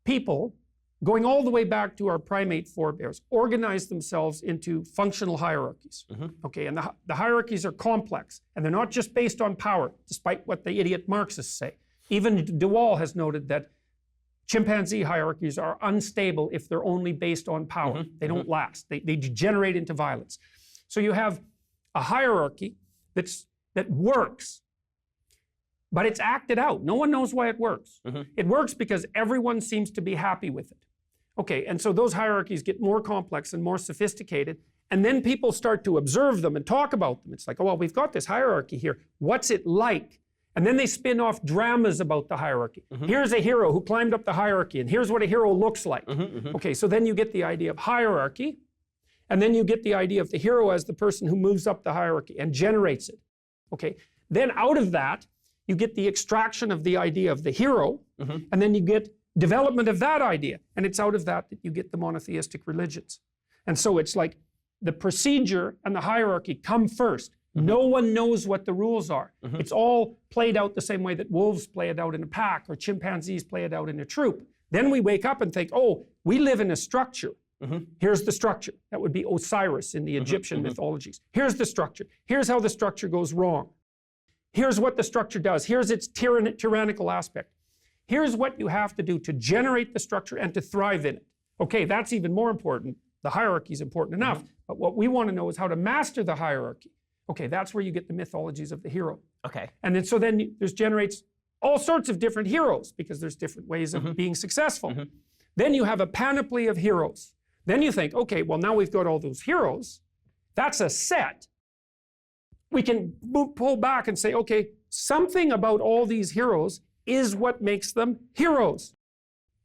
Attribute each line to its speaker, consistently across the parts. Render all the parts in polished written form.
Speaker 1: people, going all the way back to our primate forebears, organize themselves into functional hierarchies. Okay, and the hierarchies are complex, and they're not just based on power, despite what the idiot Marxists say. Even de Waal has noted that chimpanzee hierarchies are unstable if they're only based on power. They don't last. They degenerate into violence. So you have a hierarchy that works, but it's acted out. No one knows why it works. It works because everyone seems to be happy with it. Okay, and so those hierarchies get more complex and more sophisticated, and then people start to observe them and talk about them. It's like, oh, well, we've got this hierarchy here. What's it like? And then they spin off dramas about the hierarchy. Here's a hero who climbed up the hierarchy, and here's what a hero looks like. Okay, so then you get the idea of hierarchy, and then you get the idea of the hero as the person who moves up the hierarchy and generates it. Okay, then out of that, you get the extraction of the idea of the hero, and then you get development of that idea, and it's out of that that you get the monotheistic religions. And so it's like the procedure and the hierarchy come first. No one knows what the rules are. It's all played out the same way that wolves play it out in a pack or chimpanzees play it out in a troop. Then we wake up and think, oh, we live in a structure. Here's the structure. That would be Osiris in the Egyptian mythologies. Here's the structure. Here's how the structure goes wrong. Here's what the structure does. Here's its tyrannical aspect. Here's what you have to do to generate the structure and to thrive in it. Okay, that's even more important. The hierarchy is important enough. But what we want to know is how to master the hierarchy. Okay, that's where you get the mythologies of the hero. Okay. And then so then there's generates all sorts of different heroes because there's different ways of being successful. Then you have a panoply of heroes. Then you think, okay, well now we've got all those heroes. That's a set. We can pull back and say, okay, something about all these heroes is what makes them heroes.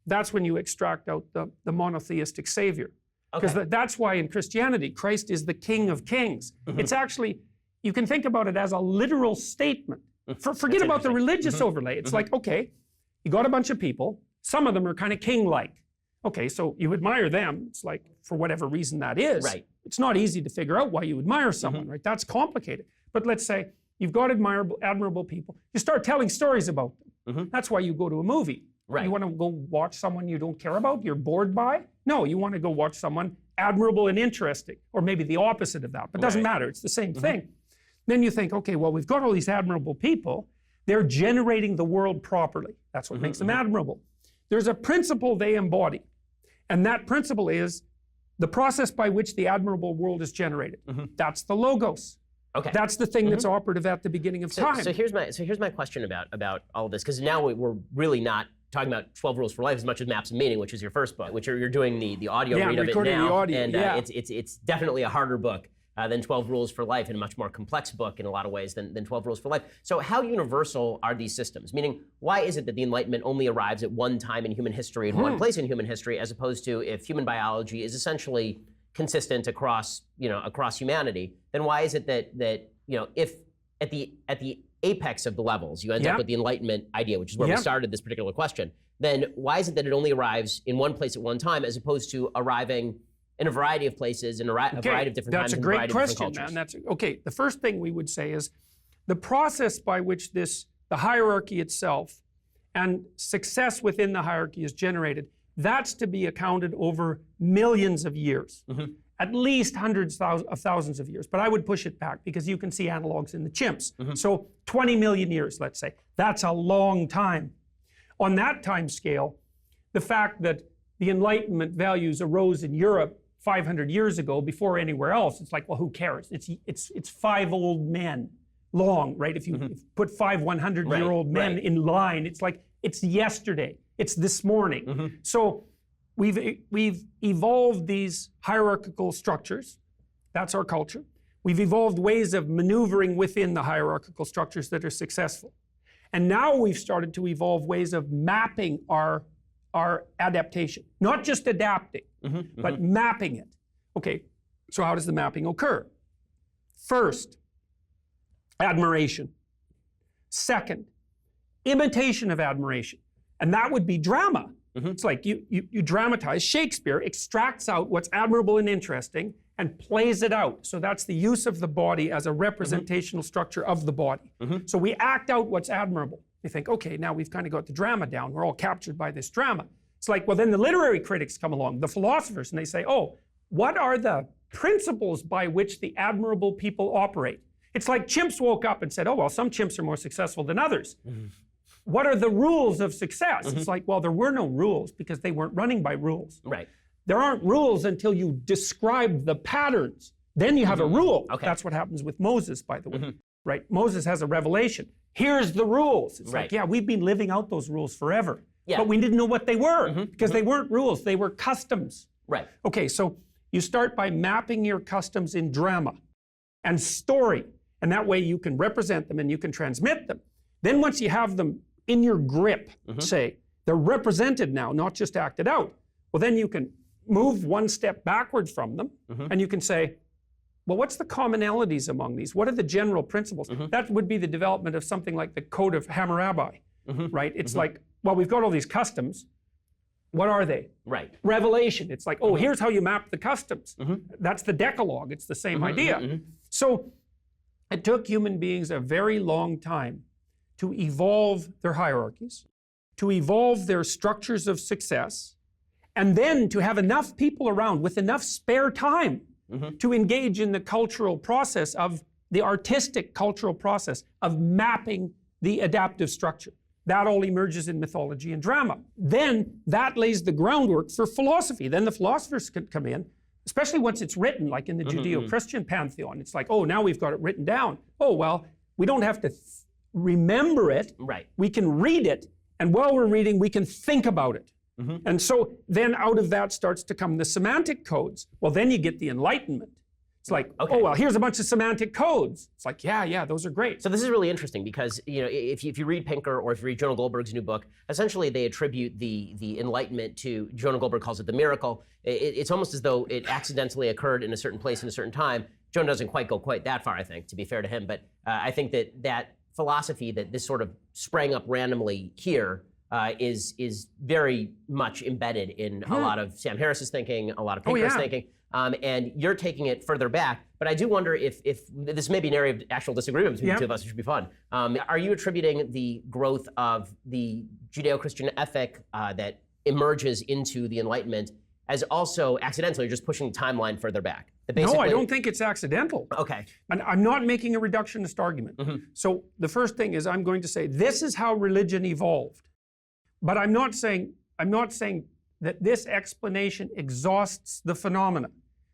Speaker 1: That's when you extract out the monotheistic savior. Because that's why in Christianity, Christ is the King of Kings. It's actually, you can think about it as a literal statement. Forget about the religious overlay. It's like, okay, you got a bunch of people. Some of them are kind of king-like. Okay, so you admire them. It's like, for whatever reason that is. Right. It's not easy to figure out why you admire someone, right? That's complicated. But let's say you've got admirable people. You start telling stories about them. That's why you go to a movie. Right. You want to go watch someone you don't care about, you're bored by? No, you want to go watch someone admirable and interesting, or maybe the opposite of that, but it doesn't matter, it's the same thing. Then you think, okay, well, we've got all these admirable people, they're generating the world properly. That's what makes them admirable. There's a principle they embody, and that principle is the process by which the admirable world is generated. That's the logos. Okay. That's the thing that's operative at the beginning of time.
Speaker 2: So here's my question about all of this, because now we're really not talking about 12 Rules for Life as much as Maps of Meaning, which is your first book, which you're doing the audio read of it now. The audio, and it's definitely a harder book than 12 Rules for Life, and a much more complex book in a lot of ways than 12 Rules for Life. So how universal are these systems? Meaning, why is it that the Enlightenment only arrives at one time in human history and one place in human history, as opposed to if human biology is essentially consistent across humanity, then why is it that if at the apex of the levels you end up with the Enlightenment idea, which is where we started this particular question, then why is it that it only arrives in one place at one time as opposed to arriving in a variety of places in a variety of different times and a variety of different cultures?
Speaker 1: That's a great question, man. The first thing we would say is the process by which the hierarchy itself and success within the hierarchy is generated, that's to be accounted over millions of years. At least hundreds of thousands of years, but I would push it back because you can see analogs in the chimps. So 20 million years, let's say. That's a long time. On that time scale, the fact that the Enlightenment values arose in Europe 500 years ago before anywhere else, it's like, well, who cares? It's 5 old men long, right? If you put 5 100-year-old men in line, it's like, it's yesterday, it's this morning. So we've evolved these hierarchical structures. That's our culture. We've evolved ways of maneuvering within the hierarchical structures that are successful. And now we've started to evolve ways of mapping our adaptation. Not just adapting, but mapping it. Okay, so how does the mapping occur? First, admiration. Second, imitation of admiration. And that would be drama. It's like you dramatize. Shakespeare extracts out what's admirable and interesting and plays it out. So that's the use of the body as a representational structure of the body. So we act out what's admirable. You think, okay, now we've kind of got the drama down. We're all captured by this drama. It's like, well, then the literary critics come along, the philosophers, and they say, oh, what are the principles by which the admirable people operate? It's like chimps woke up and said, oh, well, some chimps are more successful than others. What are the rules of success? It's like, well, there were no rules because they weren't running by rules.
Speaker 2: Right.
Speaker 1: There aren't rules until you describe the patterns. Then you have a rule.
Speaker 2: Okay.
Speaker 1: That's what happens with Moses, by the way. Right? Moses has a revelation. Here's the rules. It's like, yeah, we've been living out those rules forever.
Speaker 2: Yeah.
Speaker 1: But we didn't know what they were because they weren't rules. They were customs.
Speaker 2: Right.
Speaker 1: Okay, so you start by mapping your customs in drama and story. And that way you can represent them and you can transmit them. Then once you have them in your grip, say, they're represented now, not just acted out, well, then you can move one step backward from them and you can say, well, what's the commonalities among these? What are the general principles? That would be the development of something like the Code of Hammurabi, right? It's like, well, we've got all these customs. What are they?
Speaker 2: Right.
Speaker 1: Revelation. It's like, oh, here's how you map the customs. That's the Decalogue. It's the same idea. So it took human beings a very long time to evolve their hierarchies, to evolve their structures of success, and then to have enough people around with enough spare time to engage in the cultural process of the artistic cultural process of mapping the adaptive structure. That all emerges in mythology and drama. Then that lays the groundwork for philosophy. Then the philosophers can come in, especially once it's written, like in the Judeo-Christian pantheon. It's like, oh, now we've got it written down. Oh, well, we don't have to remember it.
Speaker 2: Right.
Speaker 1: We can read it, and while we're reading, we can think about it. And so then out of that starts to come the semantic codes. Well, then you get the Enlightenment. It's like, oh, well, here's a bunch of semantic codes. It's like, yeah, those are great.
Speaker 2: So this is really interesting because, you know, if you read Pinker or if you read Jonah Goldberg's new book, essentially they attribute the Enlightenment to, Jonah Goldberg calls it the miracle. It's almost as though it accidentally occurred in a certain place in a certain time. Jonah doesn't go quite that far, I think, to be fair to him. But I think that philosophy that this sort of sprang up randomly here is very much embedded in a lot of Sam Harris's thinking, a lot of Pinker's thinking. And you're taking it further back, but I do wonder if this may be an area of actual disagreement between the two of us, which would be fun. Are you attributing the growth of the Judeo-Christian ethic that emerges into the Enlightenment as also accidental? You're just pushing the timeline further back?
Speaker 1: No, I don't think it's accidental.
Speaker 2: Okay.
Speaker 1: And I'm not making a reductionist argument. So the first thing is I'm going to say this is how religion evolved. But I'm not saying that this explanation exhausts the phenomena,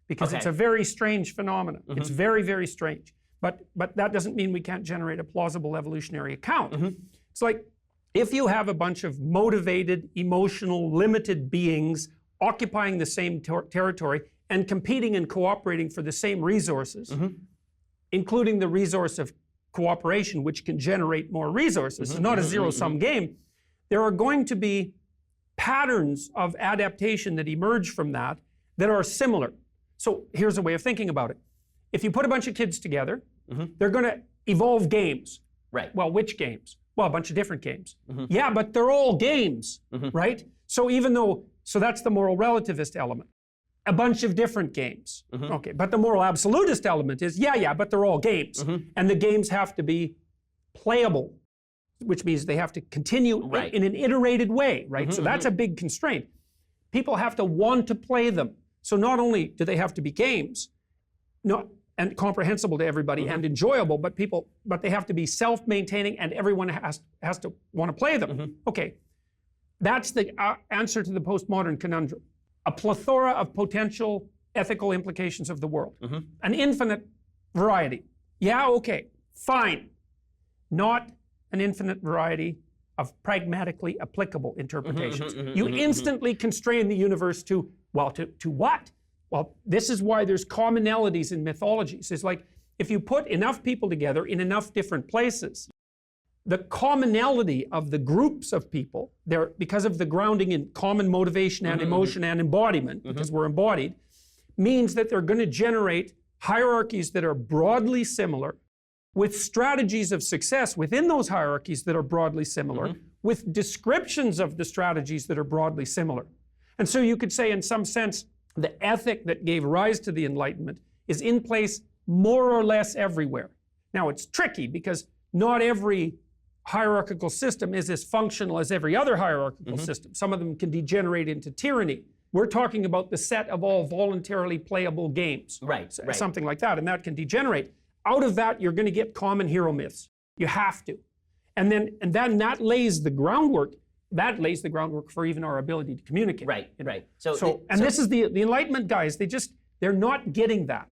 Speaker 1: because it's a very strange phenomenon. It's very, very strange. But that doesn't mean we can't generate a plausible evolutionary account. It's like if you have a bunch of motivated, emotional, limited beings occupying the same territory and competing and cooperating for the same resources, including the resource of cooperation, which can generate more resources. It's not a zero-sum game. There are going to be patterns of adaptation that emerge from that are similar. So here's a way of thinking about it. If you put a bunch of kids together, they're going to evolve games.
Speaker 2: Right.
Speaker 1: Well, which games? Well, a bunch of different games. Yeah, but they're all games, right? So so that's the moral relativist element. A bunch of different games. Okay, but the moral absolutist element is, yeah, but they're all games. And the games have to be playable, which means they have to continue in an iterated way, right? So that's a big constraint. People have to want to play them. So not only do they have to be games, and comprehensible to everybody and enjoyable, but they have to be self-maintaining and everyone has to want to play them. Okay, that's the answer to the postmodern conundrum. A plethora of potential ethical implications of the world. An infinite variety. Yeah, okay, fine. Not an infinite variety of pragmatically applicable interpretations. You instantly constrain the universe to what? Well, this is why there's commonalities in mythologies. It's like if you put enough people together in enough different places, the commonality of the groups of people, because of the grounding in common motivation and emotion and embodiment, because we're embodied, means that they're going to generate hierarchies that are broadly similar, with strategies of success within those hierarchies that are broadly similar, with descriptions of the strategies that are broadly similar. And so you could say, in some sense, the ethic that gave rise to the Enlightenment is in place more or less everywhere. Now, it's tricky because not every hierarchical system is as functional as every other hierarchical system. Some of them can degenerate into tyranny. We're talking about the set of all voluntarily playable games.
Speaker 2: Right.
Speaker 1: Something like that, and that can degenerate. Out of that, you're going to get common hero myths. You have to. And then that lays the groundwork. That lays the groundwork for even our ability to communicate.
Speaker 2: Right.
Speaker 1: So this is the Enlightenment guys. They're not getting that.